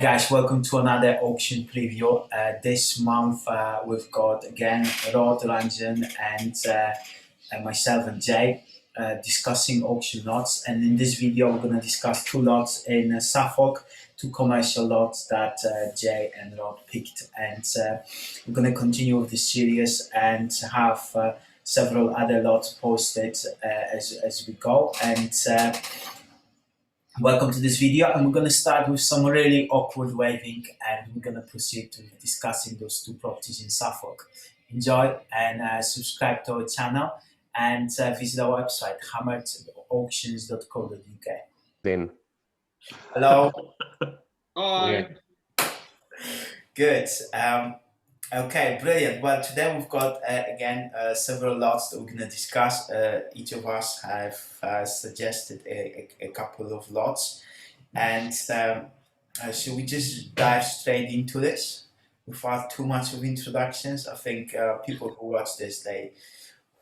Guys, welcome to another auction preview. This month we've got again Rod, Ranjan, and myself and Jay discussing auction lots. And in this video, we're going to discuss two lots in Suffolk, two commercial lots that Jay and Rod picked. And we're going to continue with this series and have several other lots posted as we go. And welcome to this video, and we're going to start with some really awkward waving, and we're going to proceed to discussing those two properties in Suffolk. Enjoy and subscribe to our channel and visit our website hammeredauctions.co.uk. Then hello. Hi. Yeah. Good. Okay, brilliant. Well, today we've got again several lots that we're going to discuss. Each of us have suggested a couple of lots, and should we just dive straight into this without too much of introductions? I think people who watch this, they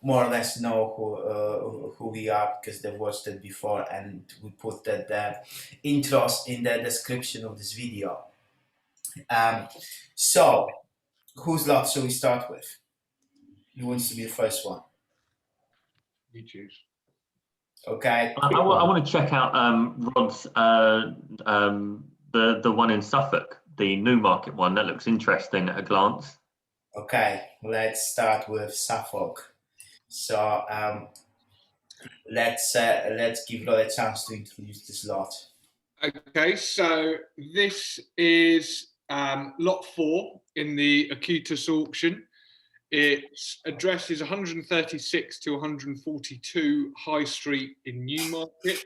more or less know who we are because they've watched it before, and we put the intros in the description of this video. So, whose lot shall we start with? Who wants to be the first one? You choose. Okay. I want to check out Rod's the one in Suffolk, the Newmarket one. That looks interesting at a glance. Okay, let's start with Suffolk. So let's give Rod a chance to introduce this lot. Okay, so this is lot 4 in the Acutus auction. Its address is 136 to 142 High Street in Newmarket.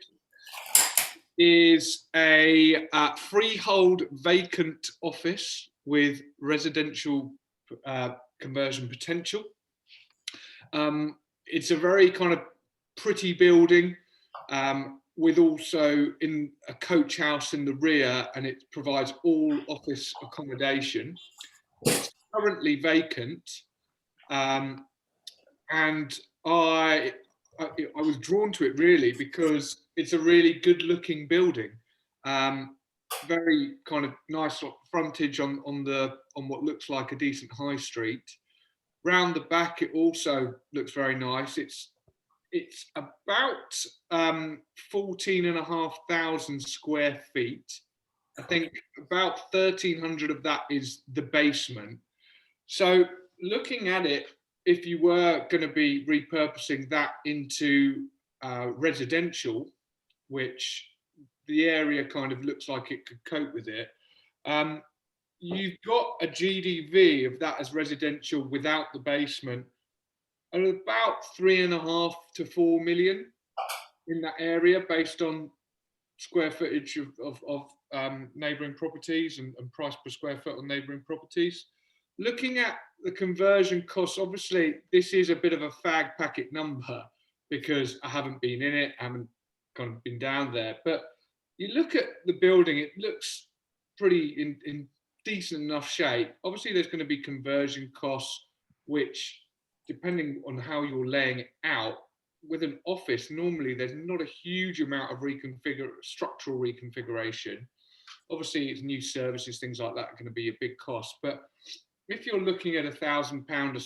Is a freehold vacant office with residential conversion potential. It's a very kind of pretty building with also in a coach house in the rear, and it provides all office accommodation. It's currently vacant, and I was drawn to it really because it's a really good looking building. Very kind of nice frontage on what looks like a decent high street. Round the back it also looks very nice. It's about 14,500 square feet. I think about 1,300 of that is the basement. So looking at it, if you were going to be repurposing that into residential, which the area kind of looks like it could cope with it, you've got a GDV of that as residential without the basement at about 3.5 to 4 million in that area, based on square footage of neighbouring properties and price per square foot on neighbouring properties. Looking at the conversion costs, obviously this is a bit of a fag packet number because I haven't been in it, I haven't kind of been down there. But you look at the building, it looks pretty in decent enough shape. Obviously there's going to be conversion costs, which depending on how you're laying it out, with an office, normally there's not a huge amount of structural reconfiguration. Obviously, it's new services, things like that are going to be a big cost. But if you're looking at £1,000 a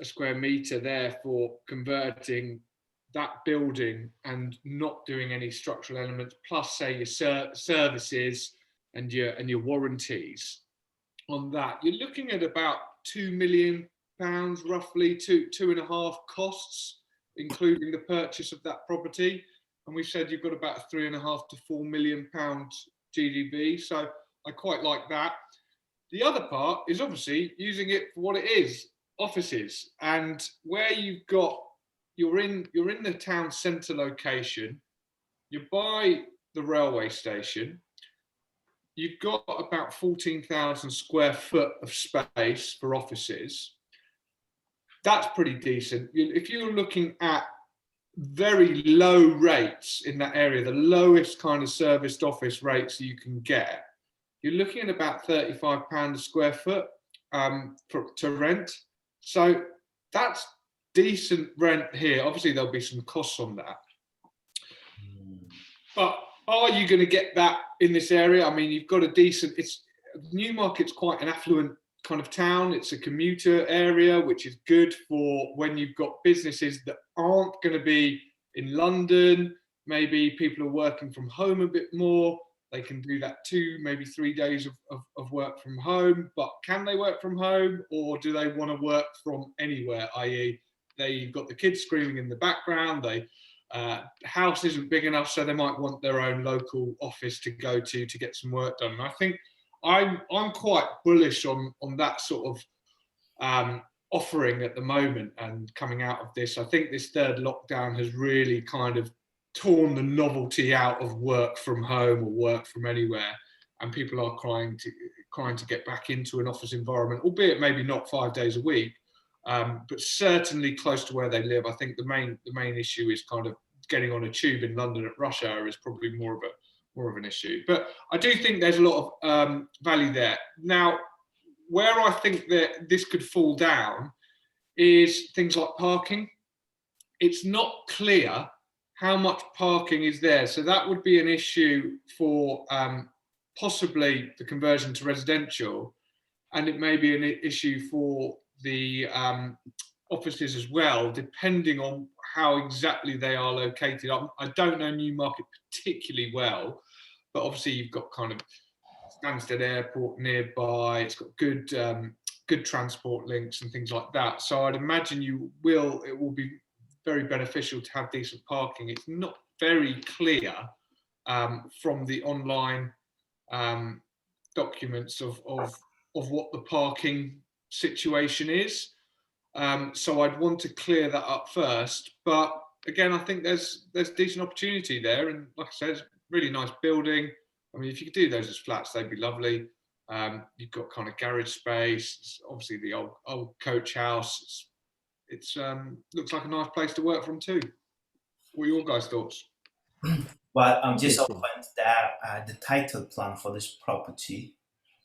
square metre there for converting that building and not doing any structural elements, plus say your services and your warranties on that, you're looking at about £2 million, roughly 2.5 costs, including the purchase of that property. And we said you've got about a £3.5 to £4 million GDV. So I quite like that. The other part is obviously using it for what it is, offices, and where you're in the town centre location, you're by the railway station. You've got about 14,000 square foot of space for offices. That's pretty decent. If you're looking at very low rates in that area, the lowest kind of serviced office rates you can get, you're looking at about £35 a square foot to rent. So that's decent rent here. Obviously, there'll be some costs on that. But are you going to get that in this area? I mean, you've got a decent. Newmarket's quite an affluent kind of town. It's a commuter area, which is good for when you've got businesses that aren't going to be in London. Maybe people are working from home a bit more. They can do that too, maybe 3 days of work from home. But can they work from home, or do they want to work from anywhere? I.e., they've got the kids screaming in the background. House isn't big enough, so they might want their own local office to go to get some work done. And I think I'm quite bullish on that sort of offering at the moment. And coming out of this, I think this third lockdown has really kind of torn the novelty out of work from home or work from anywhere, and people are trying to get back into an office environment, albeit maybe not 5 days a week, but certainly close to where they live. I think the main issue is kind of getting on a tube in London at rush hour is probably more of an issue. But I do think there's a lot of value there. Now, where I think that this could fall down is things like parking. It's not clear how much parking is there. So that would be an issue for possibly the conversion to residential, and it may be an issue for the offices as well, depending on how exactly they are located. I don't know Newmarket particularly well, but obviously you've got kind of Stansted Airport nearby. It's got good transport links and things like that. So I'd imagine it will be very beneficial to have decent parking. It's not very clear from the online documents of what the parking situation is. So I'd want to clear that up first. But again, I think there's decent opportunity there. And like I said, it's a really nice building. I mean, if you could do those as flats, they'd be lovely. You've got kind of garage space, obviously the old coach house. It's looks like a nice place to work from too. What are your guys' thoughts? Well, I'm just opened the title plan for this property.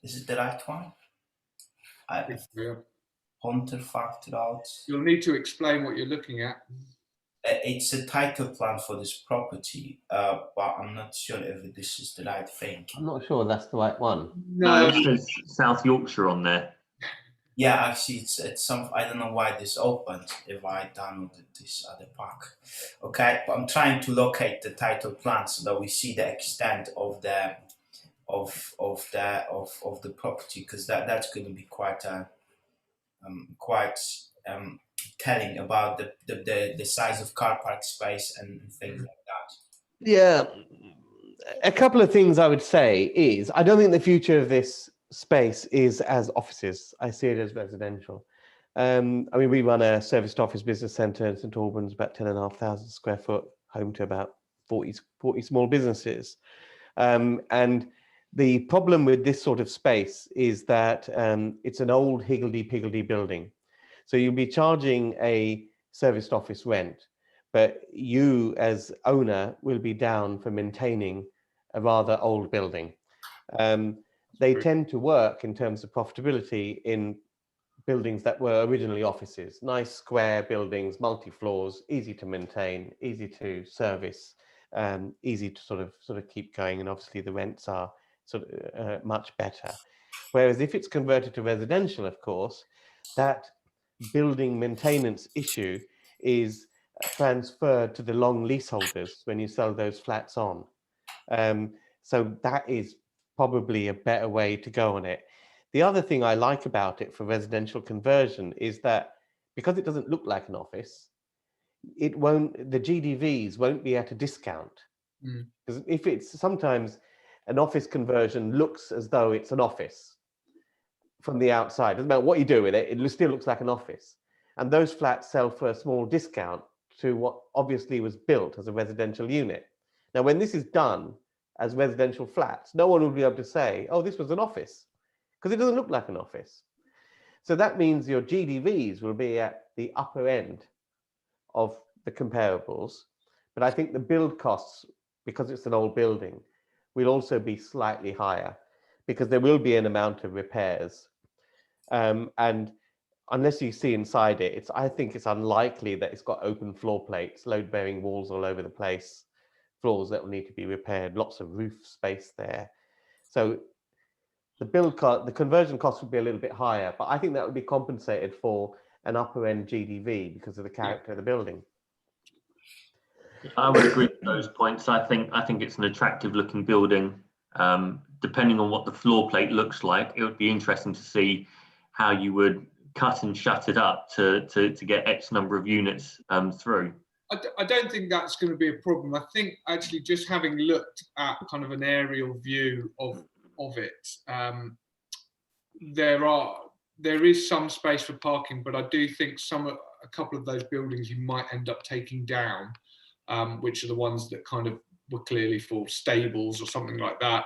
Is it the right one? Yeah. Ponter factored out. You'll need to explain what you're looking at. It's a title plan for this property, but I'm not sure if this is the right thing. I'm not sure that's the right one. No, it says South Yorkshire on there. Yeah, actually, it's some. I don't know why this opened. If I downloaded this other pack, okay. But I'm trying to locate the title plan so that we see the extent of the property, because that's going to be quite telling about the size of car park space and things like that. Yeah, a couple of things I would say is I don't think the future of this space is as offices. I see it as residential. I mean, we run a serviced office business centre in St Albans, about 10,500 square foot, home to about 40 small businesses. And the problem with this sort of space is that it's an old higgledy-piggledy building. So you'll be charging a serviced office rent, but you as owner will be down for maintaining a rather old building. They tend to work in terms of profitability in buildings that were originally offices, nice square buildings, multi-floors, easy to maintain, easy to service, easy to sort of keep going, and obviously the rents are sort of much better. Whereas if it's converted to residential, of course, that building maintenance issue is transferred to the long leaseholders when you sell those flats on. So that is probably a better way to go on it. The other thing I like about it for residential conversion is that because it doesn't look like an office, the GDVs won't be at a discount. Because if it's sometimes an office conversion looks as though it's an office from the outside. Doesn't matter what you do with it, it still looks like an office. And those flats sell for a small discount to what obviously was built as a residential unit. Now, when this is done as residential flats, no one will be able to say, oh, this was an office, because it doesn't look like an office. So that means your GDVs will be at the upper end of the comparables. But I think the build costs, because it's an old building, will also be slightly higher, because there will be an amount of repairs. And unless you see inside it, I think it's unlikely that it's got open floor plates, load-bearing walls all over the place, floors that will need to be repaired, lots of roof space there. So the conversion cost would be a little bit higher, but I think that would be compensated for an upper end GDV because of the character of the building. I would agree with those points. I think it's an attractive looking building. Depending on what the floor plate looks like, it would be interesting to see how you would cut and shut it up to get X number of units through. I don't think that's going to be a problem. I think actually just having looked at kind of an aerial view of it, there is some space for parking, but I do think a couple of those buildings you might end up taking down, which are the ones that kind of were clearly for stables or something like that.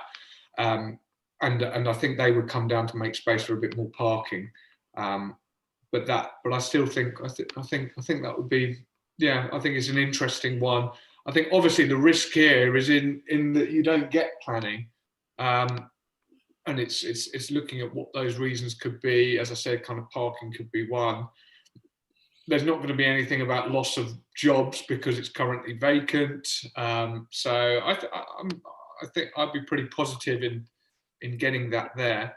And I think they would come down to make space for a bit more parking. But I still think I think that would be, yeah, I think it's an interesting one. I think obviously the risk here is in that you don't get planning, and it's looking at what those reasons could be. As I said, kind of parking could be one. There's not going to be anything about loss of jobs because it's currently vacant. So I think I'd be pretty positive in getting that there.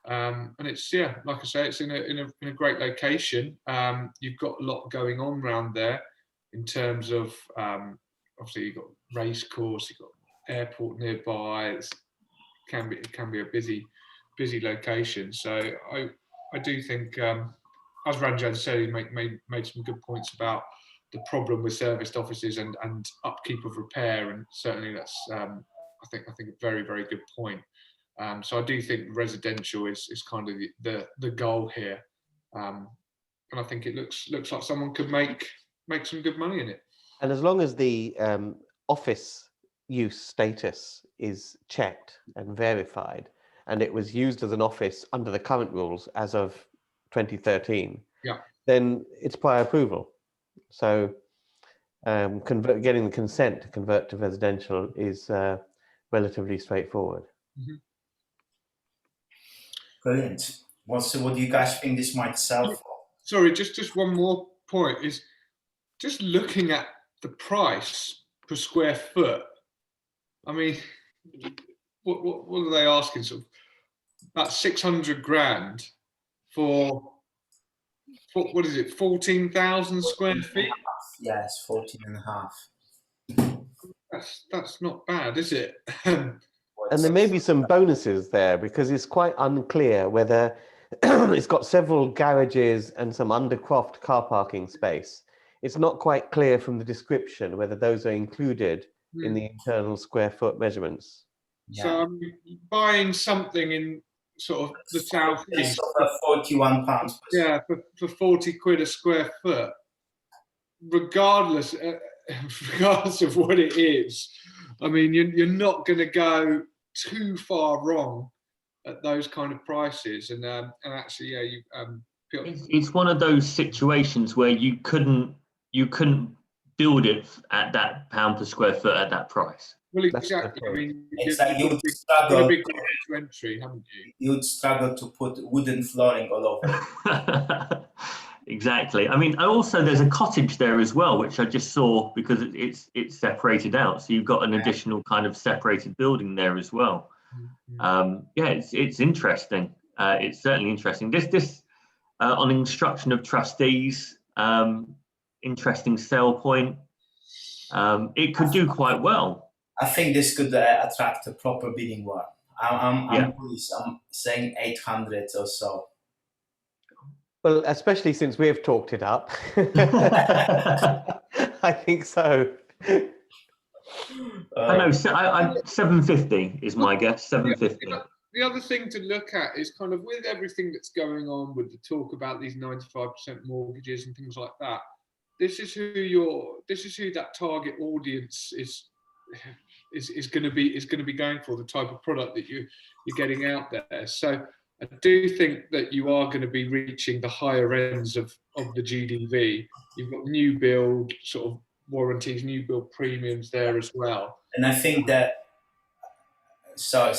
And it's, yeah, like I say, it's in a great location. You've got a lot going on around there in terms of obviously you've got race course, you've got airport nearby. It can be a busy location. So I do think, as Ranjan said, he made some good points about the problem with serviced offices and upkeep of repair, and certainly that's I think a very, very good point. So I do think residential is kind of the goal here, and I think it looks like someone could make some good money in it. And as long as the office use status is checked and verified, and it was used as an office under the current rules as of 2013, yeah, then it's prior approval. So getting the consent to convert to residential is relatively straightforward. Mm-hmm. Brilliant. Well, so what do you guys think this might sell for? Sorry, just one more point is just looking at the price per square foot. I mean, what are they asking? Sort of about 600 grand for what is it? 14,000 square feet. Yes, 14 and a half. That's not bad, is it? And there may be some bonuses there because it's quite unclear whether it's got several garages and some undercroft car parking space. It's not quite clear from the description whether those are included in the internal square foot measurements. Yeah. So buying something in sort of the southeast, £41. Yeah, for 40 quid a square foot, regardless of what it is. I mean, you're not going to go too far wrong at those kind of prices. And actually, yeah, it's one of those situations where you couldn't build it at that pound per square foot at that price. Well, exactly. I mean, it's like you'd struggle to entry, haven't you? You'd struggle to put wooden flooring all over. Exactly. I mean, also there's a cottage there as well, which I just saw because it's separated out. So you've got an additional kind of separated building there as well. Mm-hmm. Yeah, it's interesting. It's certainly interesting. This on instruction of trustees, interesting sell point. It could do quite well. I think this could attract a proper bidding war. I'm saying 800 or so. Well, especially since we've talked it up. I think so. I know. So I 750 is my guess. 750. The other thing to look at is kind of with everything that's going on with the talk about these 95% mortgages and things like that. This is who that target audience is going to be going for, the type of product that you're getting out there. So I do think that you are going to be reaching the higher ends of the GDV. You've got new build sort of warranties, new build premiums there as well. And I think that, I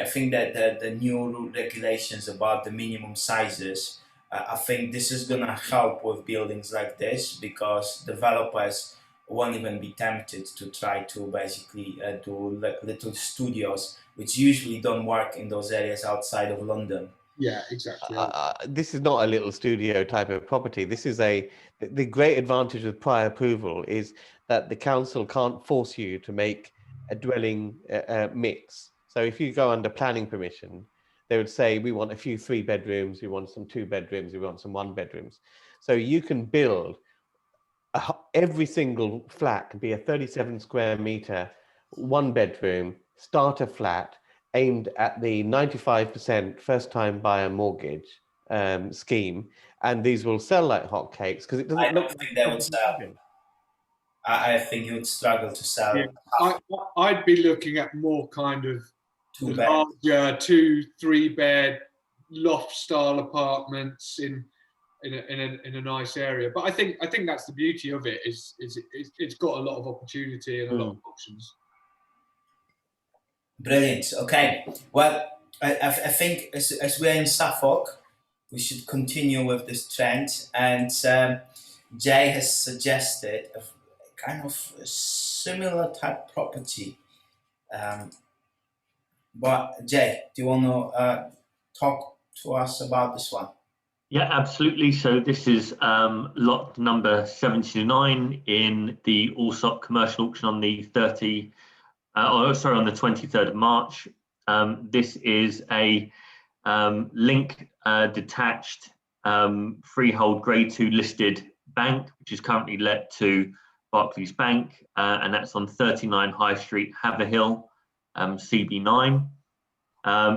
think that the new regulations about the minimum sizes, I think this is going to help with buildings like this because developers won't even be tempted to try to basically do like little studios, which usually don't work in those areas outside of London. Yeah, exactly. This is not a little studio type of property. This is the great advantage of prior approval is that the council can't force you to make a dwelling mix. So if you go under planning permission, they would say, we want a few 3 bedrooms, we want some 2 bedrooms, we want some 1 bedrooms. So you can build every single flat can be a 37 square meter, 1 bedroom, starter flat, aimed at the 95% first time buyer mortgage scheme. And these will sell like hotcakes because it doesn't I look don't think they would sell. I think you would struggle to sell Yeah, I'd be looking at more kind of 2 beds. larger 2-3 bed loft style apartments in a nice area. But I think that's the beauty of it is it's got a lot of opportunity and a lot of options. Brilliant. Okay. Well, I think as we're in Suffolk, we should continue with this trend. And Jay has suggested a kind of a similar type property. But Jay, do you want to talk to us about this one? Yeah, absolutely. So this is lot number 79 in the Allsop commercial auction on the on the 23rd of March. This is a link detached freehold grade 2 listed bank, which is currently let to Barclays Bank, and that's on 39 High Street, Haverhill, CB9.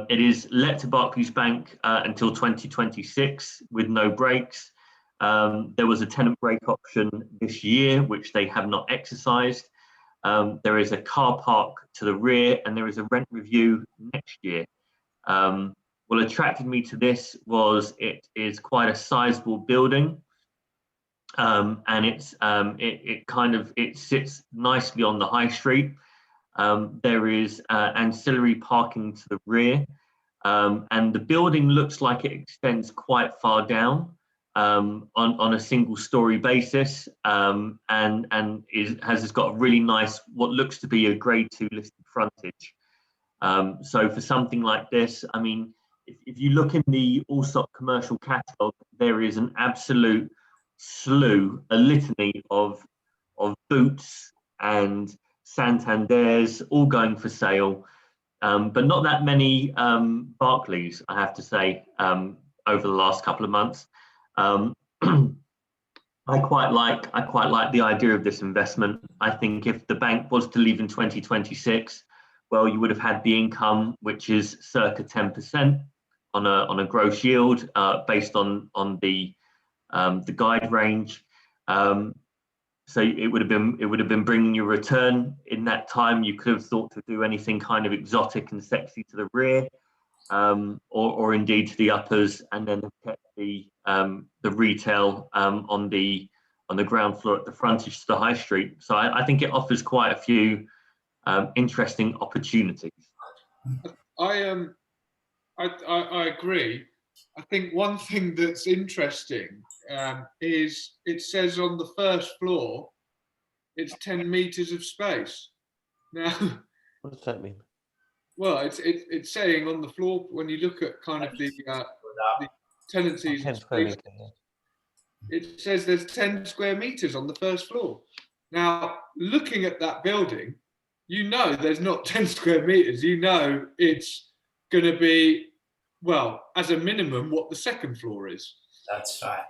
It is let to Barclays Bank until 2026 with no breaks. There was a tenant break option this year, which they have not exercised. There is a car park to the rear, and there is a rent review next year. What attracted me to this was it is quite a sizable building, and it sits nicely on the high street. There is ancillary parking to the rear, and the building looks like it extends quite far down on a single story basis, and has got a really nice, what looks to be a grade 2 listed frontage. So for something like this, I mean, if you look in the Allsop commercial catalogue, there is an absolute a litany of Boots and Santanders all going for sale, but not that many Barclays, I have to say, over the last couple of months. I quite like the idea of this investment. I think if the bank was to leave in 2026, well, you would have had the income, which is circa 10% on a gross yield, based on the guide range. So it would have been bringing you a return in that time. You could have thought to do anything kind of exotic and sexy to the rear, or indeed to the uppers, and then have kept the retail on the ground floor at the frontage to the high street. So I think it offers quite a few interesting opportunities. I agree. I think one thing that's interesting is it says on the first floor it's 10 meters of space. Now, what does that mean? Well, it's saying on the floor when you look at kind of the tenancies. 10 square meters. It says there's 10 square meters on the first floor. Now, looking at that building, you know there's not 10 square meters. You know it's going to be, well, as a minimum, what the second floor is. That's right.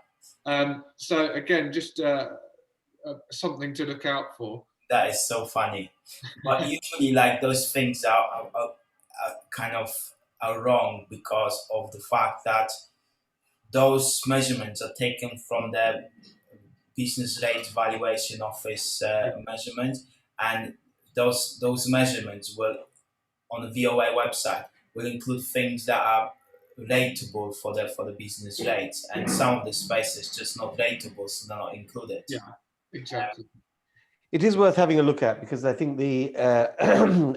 So again, just something to look out for. That is so funny. But usually, like, those things are kind of wrong because of the fact that those measurements are taken from the business rate valuation office measurement, and those measurements will, on the VOA website, will include things that are rateable for the business rates, and some of the spaces just not rateable, so they're not included. Yeah, exactly. It is worth having a look at because I think the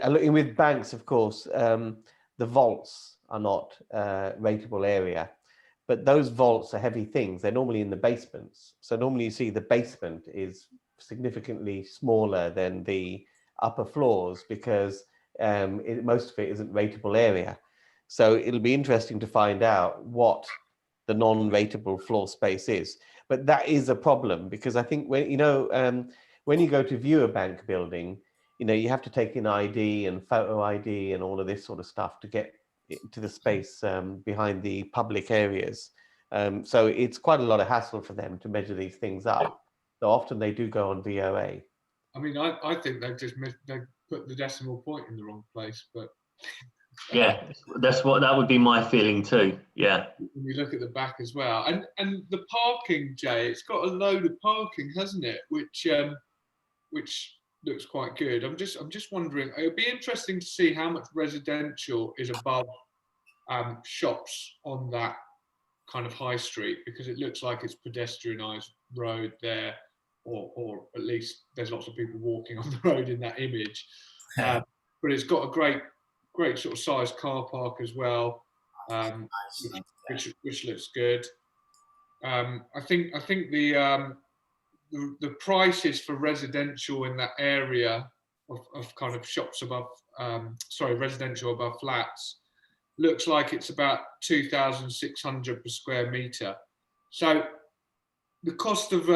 looking with banks, of course, the vaults are not rateable area, but those vaults are heavy things. They're normally in the basements. So normally you see the basement is significantly smaller than the upper floors because most of it isn't rateable area. So it'll be interesting to find out what the non-rateable floor space is. But that is a problem because I think when you go to view a bank building, you have to take in ID and photo ID and all of this sort of stuff to get to the space behind the public areas. So it's quite a lot of hassle for them to measure these things up. So often they do go on VOA. I mean, I think they've put the decimal point in the wrong place, but Yeah, that would be my feeling too. Yeah. when you look at the back as well, and the parking, Jay, it's got a load of parking, hasn't it? Which looks quite good. I'm just wondering. It would be interesting to see how much residential is above shops on that kind of high street, because it looks like it's pedestrianised road there, or at least there's lots of people walking on the road in that image. But it's got a great sort of sized car park as well, which looks good. I think the prices for residential in that area of kind of shops above, residential above flats, looks like it's about 2,600 per square metre. So the cost of,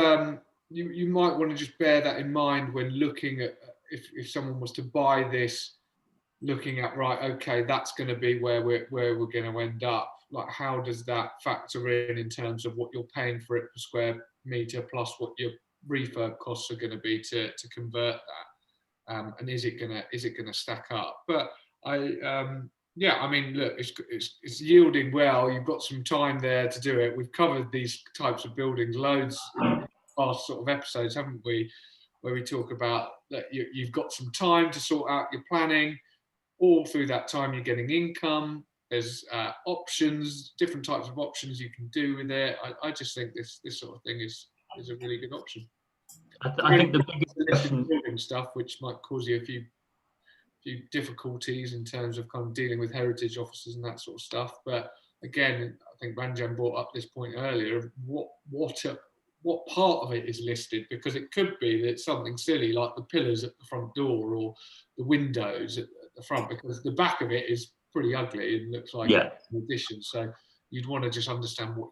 you might want to just bear that in mind when looking at, if someone was to buy this, looking at, right, okay, that's going to be where we're going to end up. Like, how does that factor in terms of what you're paying for it per square metre, plus what your refurb costs are going to be to convert that, and is it going to stack up? But yeah, I mean, look, it's yielding well. You've got some time there to do it. We've covered these types of buildings loads in past sort of episodes, haven't we? Where we talk about that you've got some time to sort out your planning. All through that time, you're getting income. There's options, different types of options you can do with it. I just think this sort of thing is a really good option. I think the biggest question, building stuff, which might cause you a few difficulties in terms of kind of dealing with heritage officers and that sort of stuff. But again, I think Ranjan brought up this point earlier. What part of it is listed? Because it could be that it's something silly like the pillars at the front door or the windows at the front, because the back of it is pretty ugly and looks like an addition. So you'd want to just understand what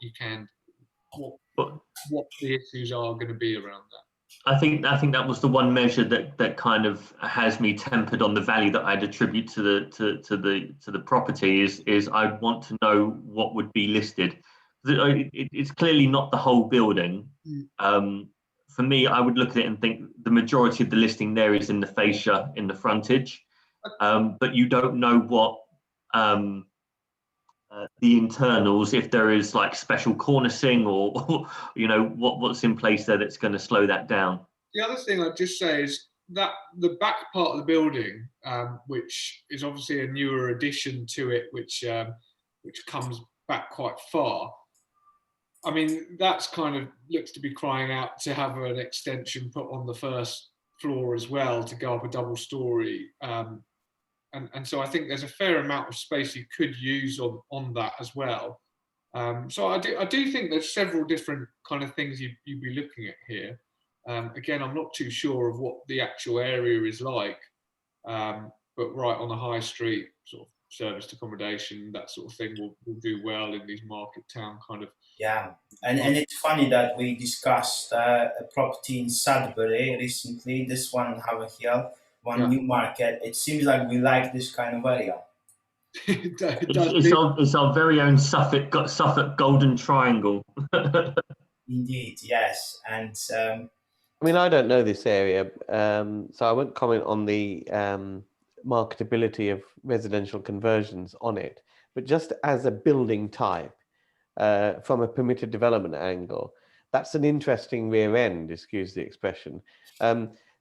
the issues are going to be around that. I think that was the one measure that kind of has me tempered on the value that I'd attribute to the property is I want to know what would be listed. It's clearly not the whole building. For me, I would look at it and think the majority of the listing there is in the fascia, in the frontage, but you don't know what the internals, if there is like special cornicing or what's in place there that's going to slow that down. The other thing I'd just say is that the back part of the building, which is obviously a newer addition to it, which comes back quite far. I mean, that's kind of looks to be crying out to have an extension put on the first floor as well, to go up a double story. And so I think there's a fair amount of space you could use on that as well. So I do think there's several different kind of things you'd be looking at here. Again, I'm not too sure of what the actual area is like, but right on the high street, sort of serviced accommodation, that sort of thing will do well in these market town kind of. Yeah, and it's funny that we discussed a property in Sudbury recently, this one in Haver Hill, Newmarket. It seems like we like this kind of area. It's our very own Suffolk Golden Triangle. Indeed, yes. And I mean, I don't know this area, so I won't comment on the marketability of residential conversions on it. But just as a building type, from a permitted development angle, that's an interesting rear end, excuse the expression.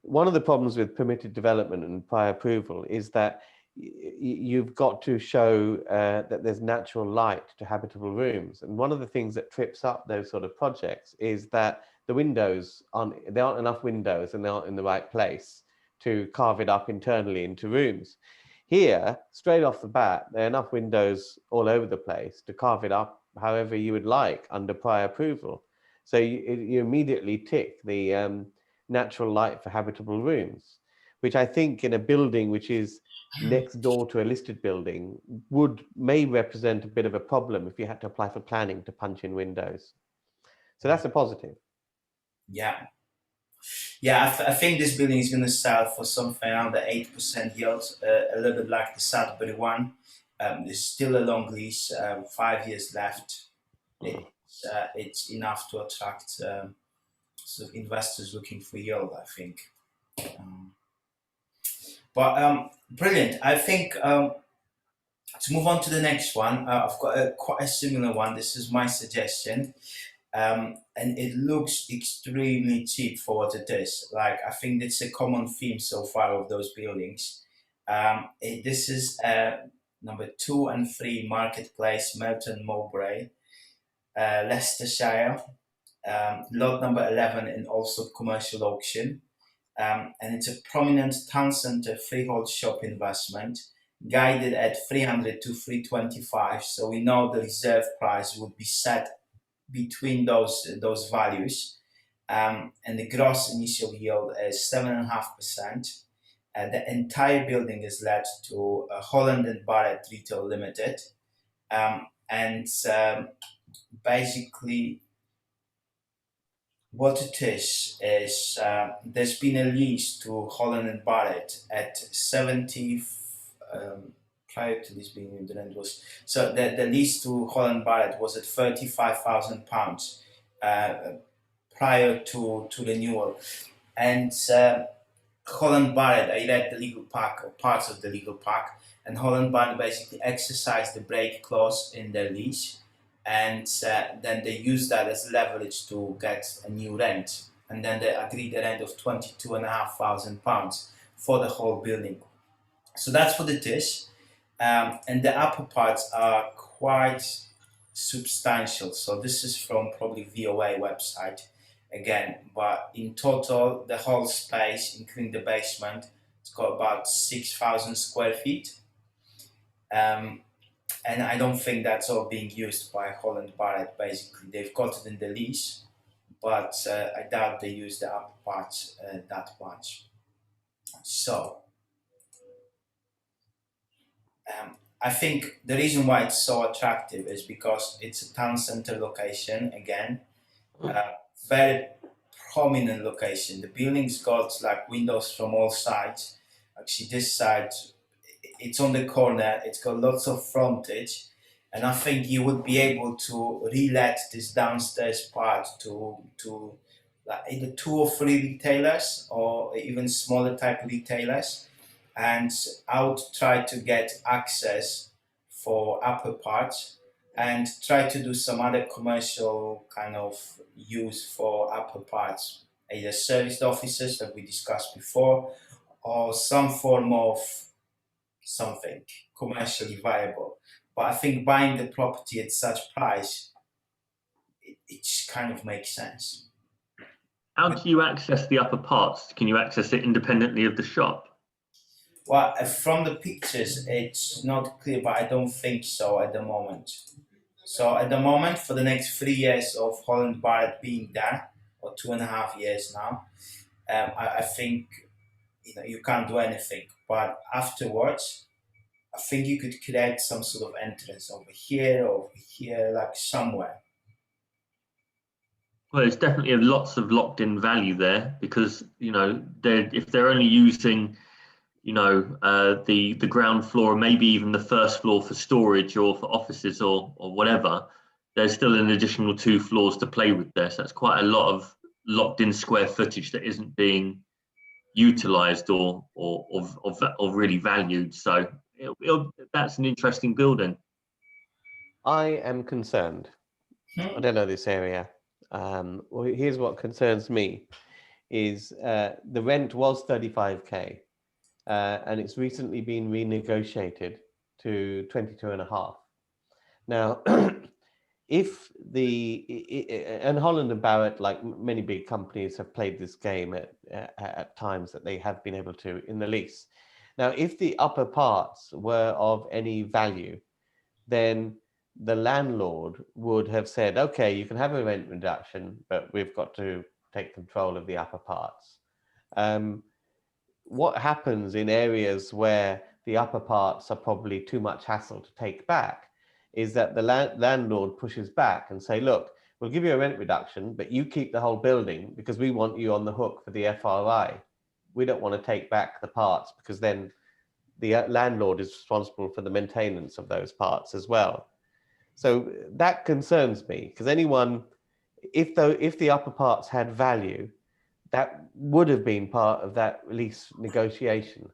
One of the problems with permitted development and prior approval is that you've got to show that there's natural light to habitable rooms. And one of the things that trips up those sort of projects is that the windows there aren't enough windows and they aren't in the right place to carve it up internally into rooms. Here, straight off the bat, there are enough windows all over the place to carve it up however you would like under prior approval. So you immediately tick the natural light for habitable rooms, which I think in a building which is next door to a listed building may represent a bit of a problem if you had to apply for planning to punch in windows. So that's a positive. Yeah. Yeah, I think this building is going to sell for something around the 8% yield, a little bit like the Sudbury one. There's still a long lease, 5 years left. It's enough to attract sort of investors looking for yield, I think. Brilliant. I think to move on to the next one, I've got quite a similar one. This is my suggestion. And it looks extremely cheap for what it is. Like, I think it's a common theme so far of those buildings. This is number 2 and 3 Marketplace, Melton Mowbray, Leicestershire. Lot number 11 in also commercial auction. And it's a prominent town centre freehold shop investment, guided at 300 to 325. So we know the reserve price would be set between those values, and the gross initial yield is 7.5%. The entire building is let to Holland and Barrett Retail Limited, and basically what it is there's been a lease to Holland and Barrett at 70. Prior to this being the rent was so the lease to Holland Barrett was at £35,000 prior to renewal, and Holland Barrett, I read the legal pack or parts of the legal pack, and Holland Barrett basically exercised the break clause in their lease, and then they used that as leverage to get a new rent, and then they agreed a rent of £22,500 for the whole building. So that's what it is. And the upper parts are quite substantial. So this is from probably VOA website again, but in total, the whole space, including the basement, it's got about 6,000 square feet. And I don't think that's all being used by Holland Barrett. Basically, they've got it in the lease, but I doubt they use the upper parts that much. So I think the reason why it's so attractive is because it's a town center location again, very prominent location. The building's got like windows from all sides. Actually, this side, it's on the corner. It's got lots of frontage, and I think you would be able to re-let this downstairs part to like either 2 or 3 retailers or even smaller type retailers. And I would try to get access for upper parts and try to do some other commercial kind of use for upper parts, either serviced offices that we discussed before or some form of something commercially viable. But I think buying the property at such price, it just kind of makes sense. How do you access the upper parts? Can you access it independently of the shop? Well, from the pictures, it's not clear, but I don't think so at the moment. So at the moment, for the next 3 years of Holland Barrett being there, or 2.5 years now, I think you can't do anything. But afterwards, I think you could create some sort of entrance over here, like somewhere. Well, there's definitely lots of locked-in value there because if they're only using the ground floor, maybe even the first floor for storage or for offices or whatever, there's still an additional 2 floors to play with there. So that's quite a lot of locked-in square footage that isn't being utilised or really valued. So that's an interesting building. I am concerned. I don't know this area. Well, here's what concerns me: is the rent was 35k. And it's recently been renegotiated to 22.5. Now, and Holland and Barrett, like many big companies, have played this game at times that they have been able to in the lease. Now, if the upper parts were of any value, then the landlord would have said, okay, you can have a rent reduction, but we've got to take control of the upper parts. What happens in areas where the upper parts are probably too much hassle to take back is that the landlord pushes back and say, look, we'll give you a rent reduction, but you keep the whole building because we want you on the hook for the FRI. We don't want to take back the parts because then the landlord is responsible for the maintenance of those parts as well. So that concerns me, because if the upper parts had value, that would have been part of that lease negotiation.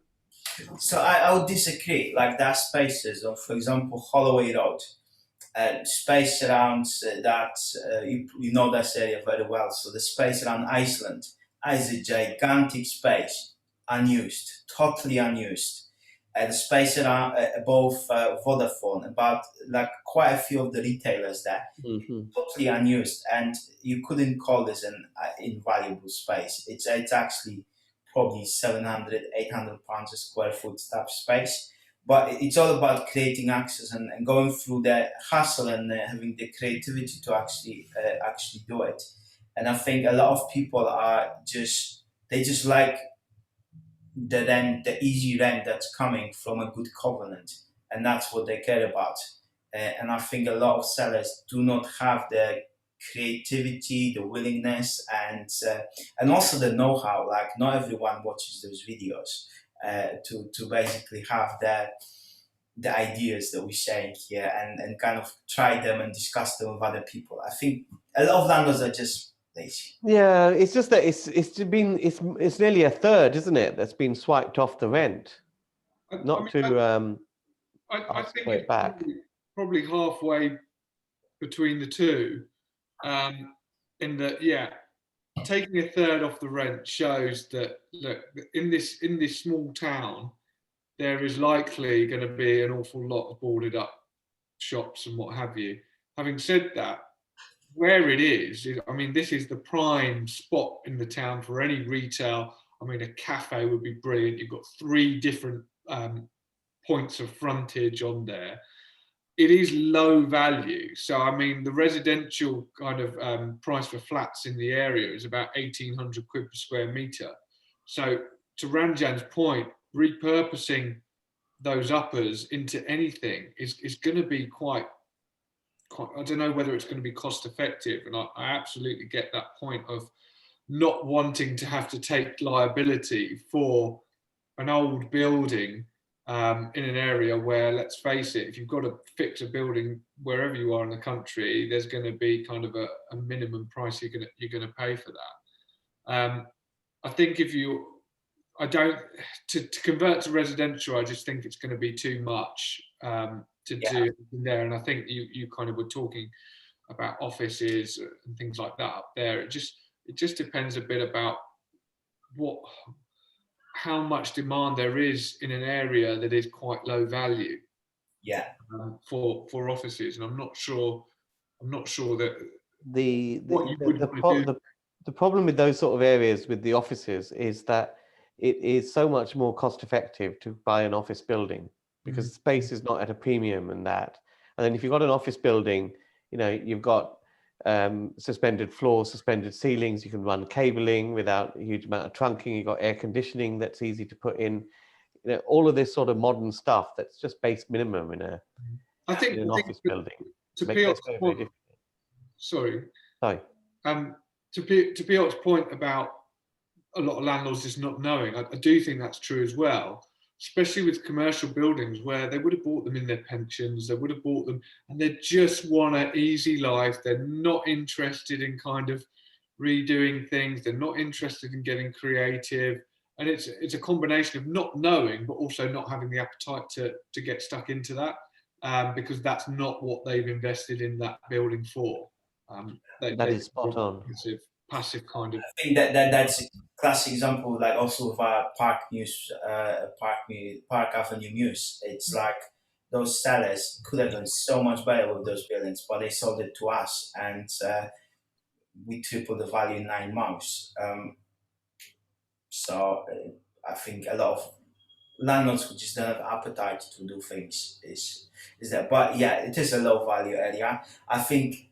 So I would disagree. Like there are spaces of, for example, Holloway Road, space around you know that area very well. So the space around Iceland is a gigantic space, unused, totally unused. The space around above Vodafone, about like quite a few of the retailers there, totally unused, and you couldn't call this an invaluable space. It's actually probably 700, 800 pounds a square foot type space. But it's all about creating access and going through the hustle and having the creativity to actually do it. And I think a lot of people they just like the easy rent that's coming from a good covenant, and that's what they care about. And I think a lot of sellers do not have the creativity, the willingness, and also the know-how. Like not everyone watches those videos to basically have the ideas that we're saying here and kind of try them and discuss them with other people. I think a lot of landlords are just lazy. Yeah, it's just that it's nearly a third, isn't it, that's been swiped off the rent, I not mean, to I ask think for it it's back. probably halfway between the two. In that, yeah, taking a third off the rent shows that, look, in this small town, there is likely going to be an awful lot of boarded up shops and what have you. Having said that, where it is, I mean, this is the prime spot in the town for any retail. I mean, a cafe would be brilliant. You've got 3 different points of frontage on there. It is low value. So, I mean, the residential kind of price for flats in the area is about 1,800 quid per square metre. So, to Ranjan's point, repurposing those uppers into anything is going to be quite, I don't know whether it's going to be cost effective. And I absolutely get that point of not wanting to have to take liability for an old building in an area where, let's face it, if you've got to fix a building wherever you are in the country, there's going to be kind of a minimum price you're going to pay for that. I think to convert to residential, I just think it's going to be too much to do there. And I think you kind of were talking about offices and things like that up there. It just depends a bit about how much demand there is in an area that is quite low value. Yeah. For offices, and I'm not sure that The problem with those sort of areas with the offices is that it is so much more cost effective to buy an office building because space is not at a premium and that. And then if you've got an office building, you've got suspended floors, suspended ceilings, you can run cabling without a huge amount of trunking, you've got air conditioning that's easy to put in, all of this sort of modern stuff that's just base minimum in an office building. To Piotr's point, to Piotr's point about a lot of landlords just not knowing, I do think that's true as well, especially with commercial buildings where they would have bought them in their pensions, they would have bought them and they just want an easy life. They're not interested in kind of redoing things. They're not interested in getting creative. And it's a combination of not knowing, but also not having the appetite to get stuck into that because that's not what they've invested in that building for. That is spot on. Passive kind of. I think that's a classic example, like also of our Park Avenue News. It's like those sellers could have done so much better with those buildings, but they sold it to us, and we tripled the value in 9 months. So I think a lot of landlords who just don't have appetite to do things is that. But yeah, it is a low value area. I think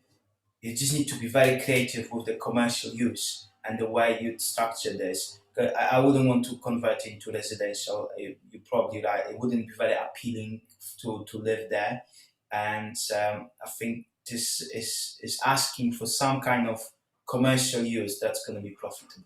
you just need to be very creative with the commercial use and the way you structure this, I wouldn't want to convert into residential. You're probably right. It wouldn't be very appealing to live there, and I think this is asking for some kind of commercial use that's going to be profitable.